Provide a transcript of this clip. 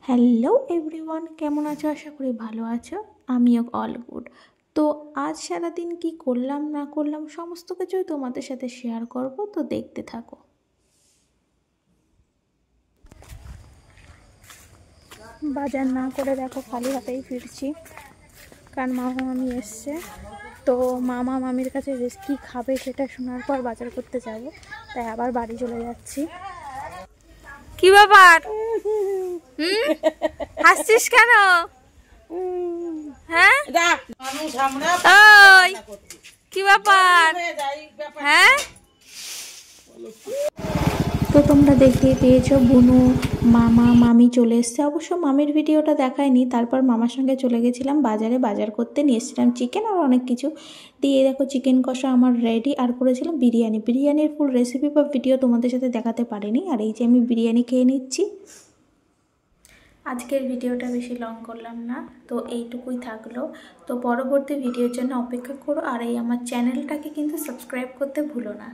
Hello everyone, কেমন আছো? আশা করি ভালো আছো। আমিও অল গুড। তো আজ সারাদিন কি করলাম না করলাম সমস্ত কিছুই তোমাদের সাথে শেয়ার করব, তো দেখতে থাকো। বাজার না করে দেখো খালি হাতেই ফিরছি, কারণ মামা মামি এসছে। তো মামা মামির কাছে কী খাবে সেটা শোনার পর বাজার করতে যাব, তাই আবার বাড়ি চলে যাচ্ছি। কি ব্যাপার? হাসছিস কেন? হ্যাঁ, ওই কি ব্যাপার? হ্যাঁ, তো তোমরা দেখতেই পেয়েছো বুনু মামা মামি চলে এসছে। অবশ্য মামির ভিডিওটা দেখায়নি। তারপর মামার সঙ্গে চলে গেছিলাম বাজারে, বাজার করতে নিয়ে এসেছিলাম চিকেন আর অনেক কিছু দিয়ে। দেখো চিকেন কষা আমার রেডি, আর করেছিলাম বিরিয়ানি। বিরিয়ানির ফুল রেসিপি বা ভিডিও তোমাদের সাথে দেখাতে পারিনি। আর এই যে আমি বিরিয়ানি খেয়ে নিচ্ছি। আজকের ভিডিওটা বেশি লং করলাম না, তো এইটুকুই থাকলো। তো পরবর্তী ভিডিওর জন্য অপেক্ষা করো, আর এই আমার চ্যানেলটাকে কিন্তু সাবস্ক্রাইব করতে ভুলো না।